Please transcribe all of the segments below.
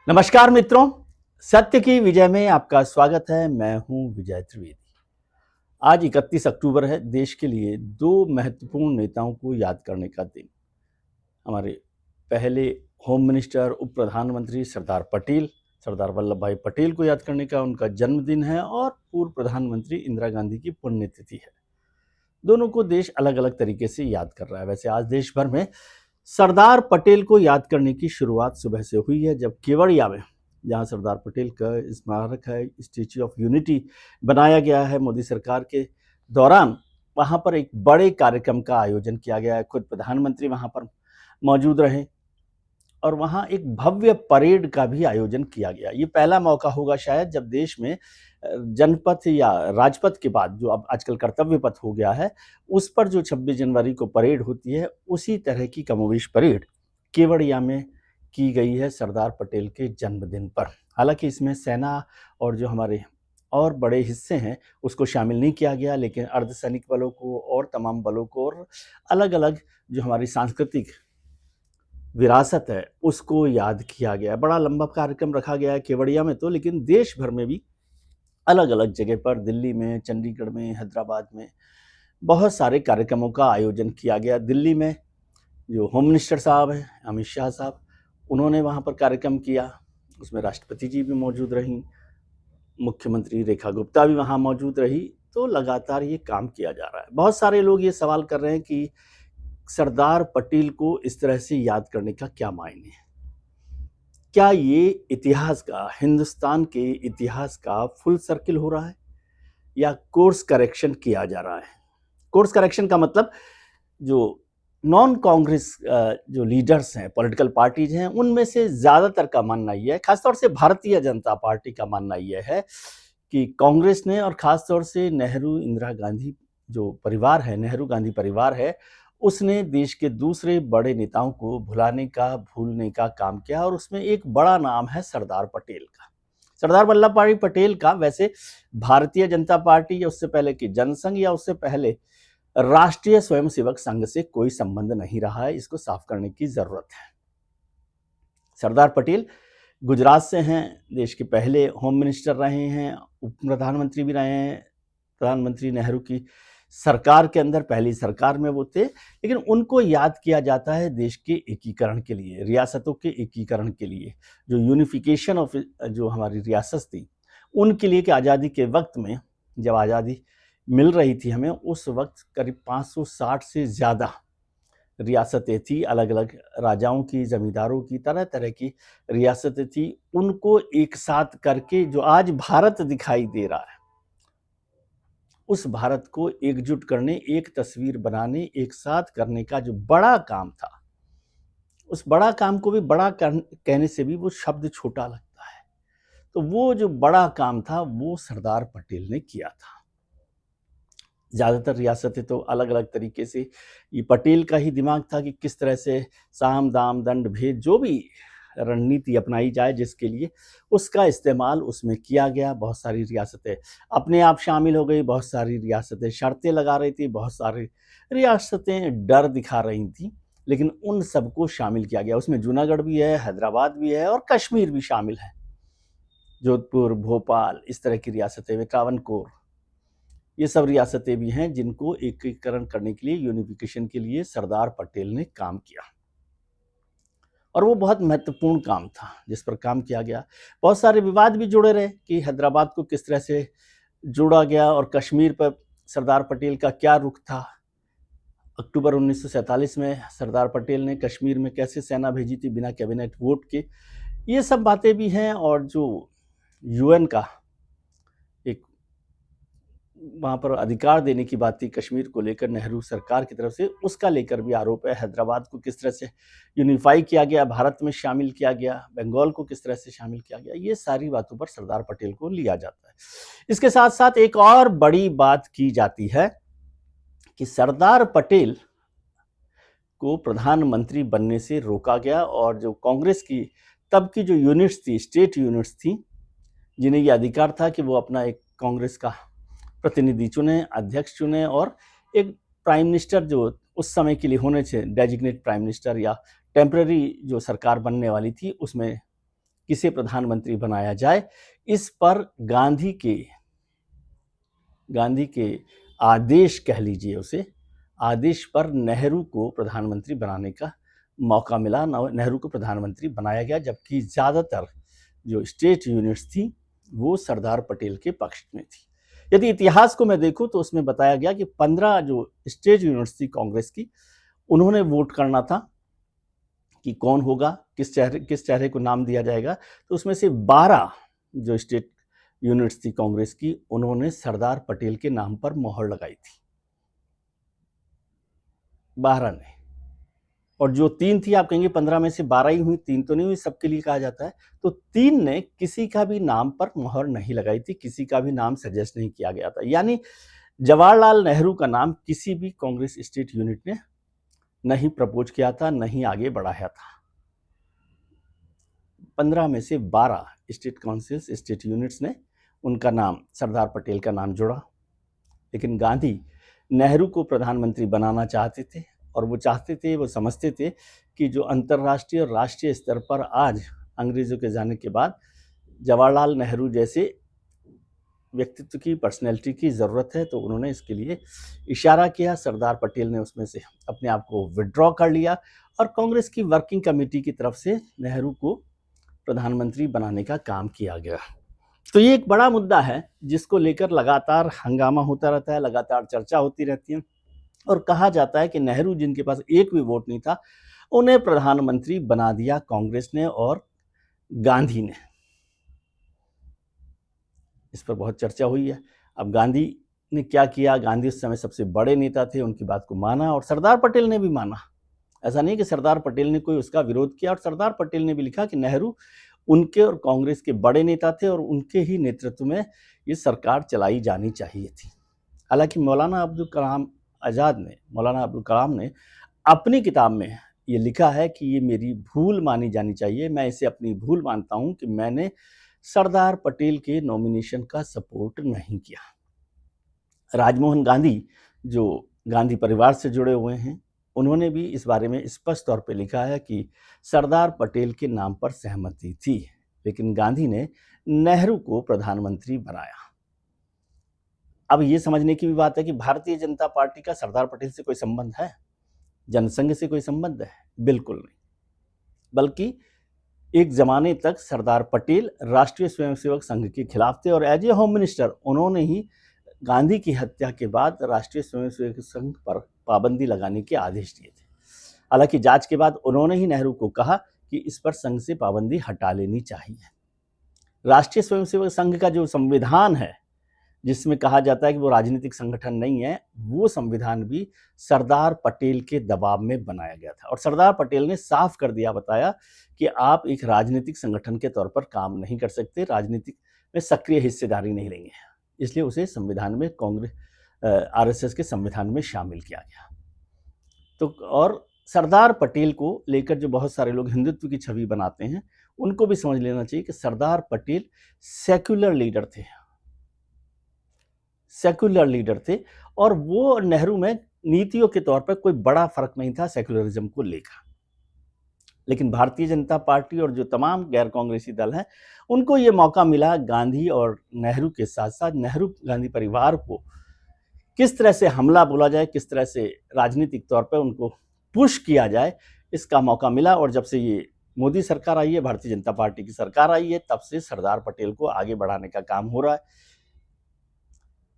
नमस्कार मित्रों, सत्य की विजय में आपका स्वागत है। मैं हूं विजय त्रिवेदी। आज 31 अक्टूबर है। देश के लिए दो महत्वपूर्ण नेताओं को याद करने का दिन। हमारे पहले होम मिनिस्टर, उप प्रधानमंत्री सरदार वल्लभ भाई पटेल को याद करने का उनका जन्मदिन है और पूर्व प्रधानमंत्री इंदिरा गांधी की पुण्यतिथि है। दोनों को देश अलग अलग तरीके से याद कर रहा है। वैसे आज देश भर में सरदार पटेल को याद करने की शुरुआत सुबह से हुई है, जब केवड़िया में, जहां सरदार पटेल का स्मारक है, स्टैच्यू ऑफ यूनिटी बनाया गया है मोदी सरकार के दौरान, वहां पर एक बड़े कार्यक्रम का आयोजन किया गया है। खुद प्रधानमंत्री वहां पर मौजूद रहे और वहाँ एक भव्य परेड का भी आयोजन किया गया। ये पहला मौका होगा शायद जब देश में जनपथ या राजपथ के बाद, जो अब आजकल कर्तव्य पथ हो गया है, उस पर जो 26 जनवरी को परेड होती है, उसी तरह की कमोवेश परेड केवड़िया में की गई है सरदार पटेल के जन्मदिन पर। हालांकि इसमें सेना और जो हमारे और बड़े हिस्से हैं उसको शामिल नहीं किया गया, लेकिन अर्धसैनिक बलों को और तमाम बलों को और अलग अलग जो हमारी सांस्कृतिक विरासत है उसको याद किया गया। बड़ा लंबा कार्यक्रम रखा गया है केवड़िया में तो, लेकिन देश भर में भी अलग अलग जगह पर, दिल्ली में, चंडीगढ़ में, हैदराबाद में बहुत सारे कार्यक्रमों का आयोजन किया गया। दिल्ली में जो होम मिनिस्टर साहब हैं, अमित शाह साहब, उन्होंने वहाँ पर कार्यक्रम किया। उसमें राष्ट्रपति जी भी मौजूद रहीं, मुख्यमंत्री रेखा गुप्ता भी वहाँ मौजूद रही। तो लगातार ये काम किया जा रहा है। बहुत सारे लोग ये सवाल कर रहे हैं कि सरदार पटेल को इस तरह से याद करने का क्या मायने है। क्या ये इतिहास का, हिंदुस्तान के इतिहास का फुल सर्किल हो रहा है या कोर्स करेक्शन किया जा रहा है? कोर्स करेक्शन का मतलब, जो नॉन कांग्रेस जो लीडर्स हैं, पॉलिटिकल पार्टीज हैं, उनमें से ज्यादातर का मानना यह है, खासतौर से भारतीय जनता पार्टी का मानना यह है कि कांग्रेस ने, और खासतौर से नेहरू इंदिरा गांधी जो परिवार है, नेहरू गांधी परिवार है, उसने देश के दूसरे बड़े नेताओं को भुलाने का, भूलने का काम किया। और उसमें एक बड़ा नाम है सरदार पटेल का, सरदार वल्लभ भाई पटेल का। वैसे भारतीय जनता पार्टी या उससे पहले की जनसंघ या उससे पहले राष्ट्रीय स्वयंसेवक संघ से कोई संबंध नहीं रहा है, इसको साफ करने की जरूरत है। सरदार पटेल गुजरात से हैं, देश के पहले होम मिनिस्टर रहे हैं, उप प्रधानमंत्री भी रहे हैं। प्रधानमंत्री नेहरू की सरकार के अंदर, पहली सरकार में वो थे। लेकिन उनको याद किया जाता है देश के एकीकरण के लिए, रियासतों के एकीकरण के लिए, जो यूनिफिकेशन ऑफ जो हमारी रियासत थी उनके लिए, कि आज़ादी के वक्त में, जब आज़ादी मिल रही थी हमें, उस वक्त करीब 560 से ज़्यादा रियासतें थी, अलग अलग राजाओं की, जमींदारों की, तरह तरह की रियासतें थी। उनको एक साथ करके जो आज भारत दिखाई दे रहा है, उस भारत को एकजुट करने, एक तस्वीर बनाने, एक साथ करने का जो बड़ा काम था, उस बड़ा काम को भी बड़ा कहने से भी वो शब्द छोटा लगता है। तो वो जो बड़ा काम था वो सरदार पटेल ने किया था। ज़्यादातर रियासतें तो अलग अलग तरीके से, ये पटेल का ही दिमाग था कि किस तरह से साम दाम दंड भेद, जो भी रणनीति अपनाई जाए जिसके लिए, उसका इस्तेमाल उसमें किया गया। बहुत सारी रियासतें अपने आप शामिल हो गई, बहुत सारी रियासतें शर्तें लगा रही थी, बहुत सारी रियासतें डर दिखा रही थी, लेकिन उन सबको शामिल किया गया। उसमें जूनागढ़ भी है, हैदराबाद भी है और कश्मीर भी शामिल है, जोधपुर, भोपाल, इस तरह की रियासतें, ट्रावनकोर, ये सब रियासतें भी हैं जिनको एकीकरण करने के लिए, यूनिफिकेशन के लिए सरदार पटेल ने काम किया। और वो बहुत महत्वपूर्ण काम था जिस पर काम किया गया। बहुत सारे विवाद भी जुड़े रहे कि हैदराबाद को किस तरह से जोड़ा गया और कश्मीर पर सरदार पटेल का क्या रुख था। अक्टूबर 1947 में सरदार पटेल ने कश्मीर में कैसे सेना भेजी थी बिना कैबिनेट वोट के, ये सब बातें भी हैं। और जो यूएन का एक वहाँ पर अधिकार देने की बात थी कश्मीर को लेकर नेहरू सरकार की तरफ से, उसका लेकर भी आरोप है। हैदराबाद को किस तरह से यूनिफाई किया गया, भारत में शामिल किया गया, बंगाल को किस तरह से शामिल किया गया, ये सारी बातों पर सरदार पटेल को लिया जाता है। इसके साथ साथ एक और बड़ी बात की जाती है कि सरदार पटेल को प्रधानमंत्री बनने से रोका गया, और जो कांग्रेस की तब की जो यूनिट्स थी, स्टेट यूनिट्स थी, जिन्हें यह अधिकार था कि वो अपना एक कांग्रेस का प्रतिनिधि चुने, अध्यक्ष चुने, और एक प्राइम मिनिस्टर जो उस समय के लिए होने थे, डेजिग्नेट प्राइम मिनिस्टर, या टेम्पररी जो सरकार बनने वाली थी उसमें किसे प्रधानमंत्री बनाया जाए, इस पर गांधी के आदेश कह लीजिए उसे, आदेश पर नेहरू को प्रधानमंत्री बनाने का मौका मिला, नेहरू को प्रधानमंत्री बनाया गया, जबकि ज़्यादातर जो स्टेट यूनिट्स थी वो सरदार पटेल के पक्ष में थी। यदि इतिहास को मैं देखूं तो उसमें बताया गया कि 15 जो स्टेट यूनिट्स थी कांग्रेस की, उन्होंने वोट करना था कि कौन होगा, किस चेहरे को नाम दिया जाएगा। तो उसमें से 12 जो स्टेट यूनिट्स थी कांग्रेस की, उन्होंने सरदार पटेल के नाम पर मोहर लगाई थी, 12 ने। और जो 3 थी, आप कहेंगे 15 में से 12 ही हुई, 3 तो नहीं हुई, सबके लिए कहा जाता है। तो 3 ने किसी का भी नाम पर मोहर नहीं लगाई थी, किसी का भी नाम सजेस्ट नहीं किया गया था। यानी जवाहरलाल नेहरू का नाम किसी भी कांग्रेस स्टेट यूनिट ने नहीं प्रपोज किया था, नहीं आगे बढ़ाया था। 15 में से 12 स्टेट काउंसिल्स, स्टेट यूनिट्स ने उनका नाम, सरदार पटेल का नाम जोड़ा। लेकिन गांधी नेहरू को प्रधानमंत्री बनाना चाहते थे, और वो चाहते थे, वो समझते थे कि जो अंतर्राष्ट्रीय और राष्ट्रीय स्तर पर आज अंग्रेजों के जाने के बाद जवाहरलाल नेहरू जैसे व्यक्तित्व की, पर्सनैलिटी की ज़रूरत है। तो उन्होंने इसके लिए इशारा किया। सरदार पटेल ने उसमें से अपने आप को विड्रॉ कर लिया, और कांग्रेस की वर्किंग कमेटी की तरफ से नेहरू को प्रधानमंत्री बनाने का काम किया गया। तो ये एक बड़ा मुद्दा है जिसको लेकर लगातार हंगामा होता रहता है, लगातार चर्चा होती रहती है, और कहा जाता है कि नेहरू, जिनके पास एक भी वोट नहीं था, उन्हें प्रधानमंत्री बना दिया कांग्रेस ने और गांधी ने। इस पर बहुत चर्चा हुई है। अब गांधी ने क्या किया? गांधी उस समय सबसे बड़े नेता थे, उनकी बात को माना, और सरदार पटेल ने भी माना। ऐसा नहीं कि सरदार पटेल ने कोई उसका विरोध किया, और सरदार पटेल ने भी लिखा कि नेहरू उनके और कांग्रेस के बड़े नेता थे, और उनके ही नेतृत्व में ये सरकार चलाई जानी चाहिए थी। हालांकि मौलाना अब्दुल कलाम ने अपनी किताब में ये लिखा है कि ये मेरी भूल मानी जानी चाहिए, मैं इसे अपनी भूल मानता हूं कि मैंने सरदार पटेल के नॉमिनेशन का सपोर्ट नहीं किया। राजमोहन गांधी, जो गांधी परिवार से जुड़े हुए हैं, उन्होंने भी इस बारे में स्पष्ट तौर पे लिखा है कि सरदार पटेल के नाम पर सहमति थी, लेकिन गांधी ने नेहरू को प्रधानमंत्री बनाया। अब ये समझने की भी बात है कि भारतीय जनता पार्टी का सरदार पटेल से कोई संबंध है, जनसंघ से कोई संबंध है? बिल्कुल नहीं। बल्कि एक जमाने तक सरदार पटेल राष्ट्रीय स्वयंसेवक संघ के खिलाफ थे, और एज ए होम मिनिस्टर उन्होंने ही गांधी की हत्या के बाद राष्ट्रीय स्वयंसेवक संघ पर पाबंदी लगाने के आदेश दिए थे। हालांकि जांच के बाद उन्होंने ही नेहरू को कहा कि इस पर संघ से पाबंदी हटा लेनी चाहिए। राष्ट्रीय स्वयंसेवक संघ का जो संविधान है, जिसमें कहा जाता है कि वो राजनीतिक संगठन नहीं है, वो संविधान भी सरदार पटेल के दबाव में बनाया गया था, और सरदार पटेल ने साफ कर दिया, बताया कि आप एक राजनीतिक संगठन के तौर पर काम नहीं कर सकते, राजनीतिक में सक्रिय हिस्सेदारी नहीं लेंगे। इसलिए उसे संविधान में, आरएसएस के संविधान में शामिल किया गया। तो और सरदार पटेल को लेकर जो बहुत सारे लोग हिंदुत्व की छवि बनाते हैं, उनको भी समझ लेना चाहिए कि सरदार पटेल सेक्युलर लीडर थे, और वो नेहरू में नीतियों के तौर पर कोई बड़ा फर्क नहीं था सेक्युलरिज्म को लेकर। लेकिन भारतीय जनता पार्टी और जो तमाम गैर कांग्रेसी दल हैं, उनको ये मौका मिला गांधी और नेहरू के साथ साथ नेहरू गांधी परिवार को किस तरह से हमला बोला जाए, किस तरह से राजनीतिक तौर पर उनको पुश किया जाए, इसका मौका मिला। और जब से ये मोदी सरकार आई है, भारतीय जनता पार्टी की सरकार आई है, तब से सरदार पटेल को आगे बढ़ाने का काम हो रहा है।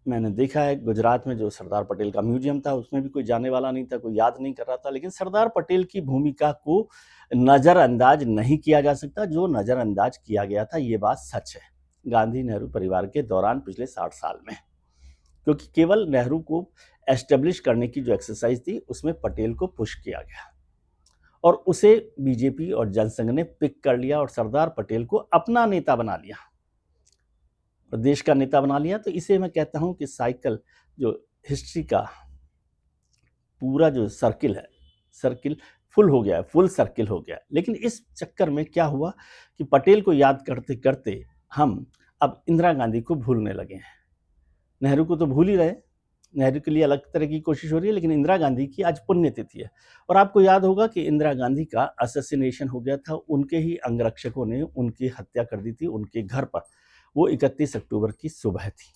मैंने देखा है गुजरात में जो सरदार पटेल का म्यूजियम था, उसमें भी कोई जाने वाला नहीं था, कोई याद नहीं कर रहा था, लेकिन सरदार पटेल की भूमिका को नज़रअंदाज नहीं किया जा सकता। जो नज़रअंदाज किया गया था, ये बात सच है गांधी नेहरू परिवार के दौरान पिछले 60 साल में, क्योंकि केवल नेहरू को एस्टेब्लिश करने की जो एक्सरसाइज थी, उसमें पटेल को पुश किया गया, और उसे बीजेपी और जनसंघ ने पिक कर लिया और सरदार पटेल को अपना नेता बना लिया, प्रदेश का नेता बना लिया। तो इसे मैं कहता हूं कि साइकिल, जो हिस्ट्री का पूरा जो सर्किल है, सर्किल फुल हो गया है, फुल सर्किल हो गया है। लेकिन इस चक्कर में क्या हुआ कि पटेल को याद करते करते हम अब इंदिरा गांधी को भूलने लगे हैं। नेहरू को तो भूल ही रहे, नेहरू के लिए अलग तरह की कोशिश हो रही है, लेकिन इंदिरा गांधी की आज पुण्यतिथि है। और आपको याद होगा कि इंदिरा गांधी का असैसिनेशन हो गया था, उनके ही अंगरक्षकों ने उनकी हत्या कर दी थी उनके घर पर। वो 31 अक्टूबर की सुबह थी।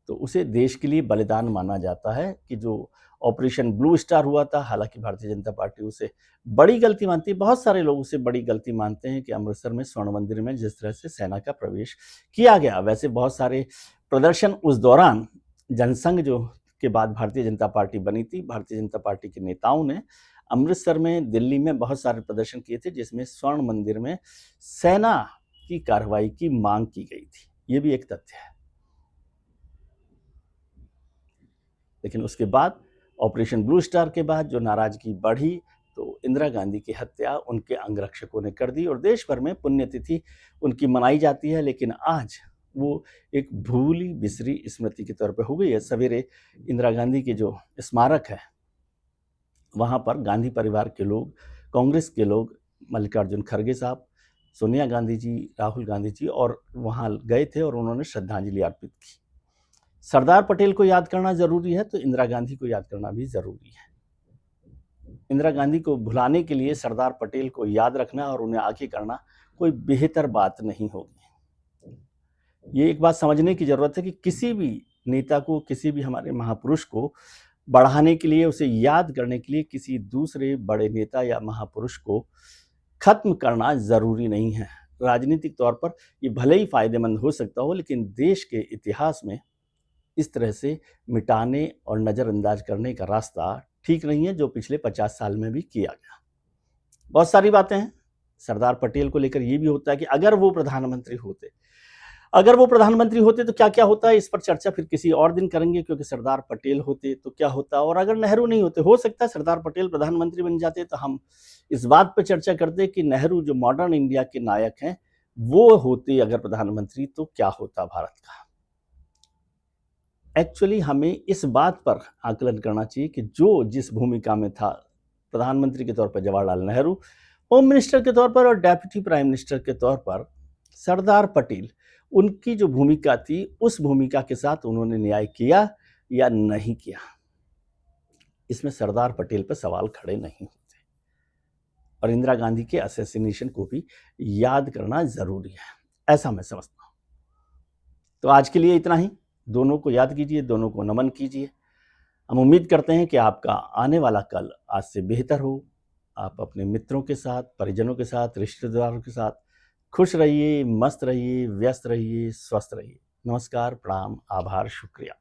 तो उसे देश के लिए बलिदान माना जाता है कि जो ऑपरेशन ब्लू स्टार हुआ था, हालांकि भारतीय जनता पार्टी उसे बड़ी गलती मानती है, बहुत सारे लोग उसे बड़ी गलती मानते हैं कि अमृतसर में स्वर्ण मंदिर में जिस तरह से सेना का प्रवेश किया गया। वैसे बहुत सारे प्रदर्शन उस दौरान जनसंघ जो के बाद भारतीय जनता पार्टी बनी थी, भारतीय जनता पार्टी के नेताओं ने अमृतसर में, दिल्ली में बहुत सारे प्रदर्शन किए थे, जिसमें स्वर्ण मंदिर में सेना की कार्रवाई की मांग की गई थी। ये भी एक तथ्य है। लेकिन उसके बाद ऑपरेशन ब्लू स्टार के बाद जो नाराजगी बढ़ी, तो इंदिरा गांधी की हत्या उनके अंगरक्षकों ने कर दी और देश भर में पुण्यतिथि उनकी मनाई जाती है। लेकिन आज वो एक भूली बिसरी स्मृति के तौर पर हो गई है। सवेरे इंदिरा गांधी के जो स्मारक है, वहाँ पर गांधी परिवार के लोग, कांग्रेस के लोग, मल्लिकार्जुन खड़गे साहब, सोनिया गांधी जी, राहुल गांधी जी और वहाँ गए थे और उन्होंने श्रद्धांजलि अर्पित की। सरदार पटेल को याद करना जरूरी है, तो इंदिरा गांधी को याद करना भी जरूरी है। इंदिरा गांधी को भुलाने के लिए सरदार पटेल को याद रखना और उन्हें आगे करना कोई बेहतर बात नहीं होगी। ये एक बात समझने की जरूरत है कि किसी भी नेता को, किसी भी हमारे महापुरुष को बढ़ाने के लिए, उसे याद करने के लिए किसी दूसरे बड़े नेता या महापुरुष को खत्म करना जरूरी नहीं है। राजनीतिक तौर पर ये भले ही फायदेमंद हो सकता हो, लेकिन देश के इतिहास में इस तरह से मिटाने और नज़रअंदाज करने का रास्ता ठीक नहीं है, जो पिछले 50 साल में भी किया गया। बहुत सारी बातें हैं सरदार पटेल को लेकर। ये भी होता है कि अगर वो प्रधानमंत्री होते तो क्या क्या होता है, इस पर चर्चा फिर किसी और दिन करेंगे, क्योंकि सरदार पटेल होते तो क्या होता, और अगर नेहरू नहीं होते, हो सकता है सरदार पटेल प्रधानमंत्री बन जाते, तो हम इस बात पर चर्चा करते कि नेहरू जो मॉडर्न इंडिया के नायक हैं, वो होते अगर प्रधानमंत्री, तो क्या होता भारत का। एक्चुअली हमें इस बात पर आकलन करना चाहिए कि जो जिस भूमिका में था, प्रधानमंत्री के तौर पर जवाहरलाल नेहरू, होम मिनिस्टर के तौर पर और डेप्यूटी प्राइम मिनिस्टर के तौर पर सरदार पटेल, उनकी जो भूमिका थी, उस भूमिका के साथ उन्होंने न्याय किया या नहीं किया, इसमें सरदार पटेल पर सवाल खड़े नहीं होते। और इंदिरा गांधी के असैसिनेशन को भी याद करना जरूरी है, ऐसा मैं समझता हूं। तो आज के लिए इतना ही। दोनों को याद कीजिए, दोनों को नमन कीजिए। हम उम्मीद करते हैं कि आपका आने वाला कल आज से बेहतर हो। आप अपने मित्रों के साथ, परिजनों के साथ, रिश्तेदारों के साथ खुश रहिए, मस्त रहिए, व्यस्त रहिए, स्वस्थ रहिए। नमस्कार, प्रणाम, आभार, शुक्रिया।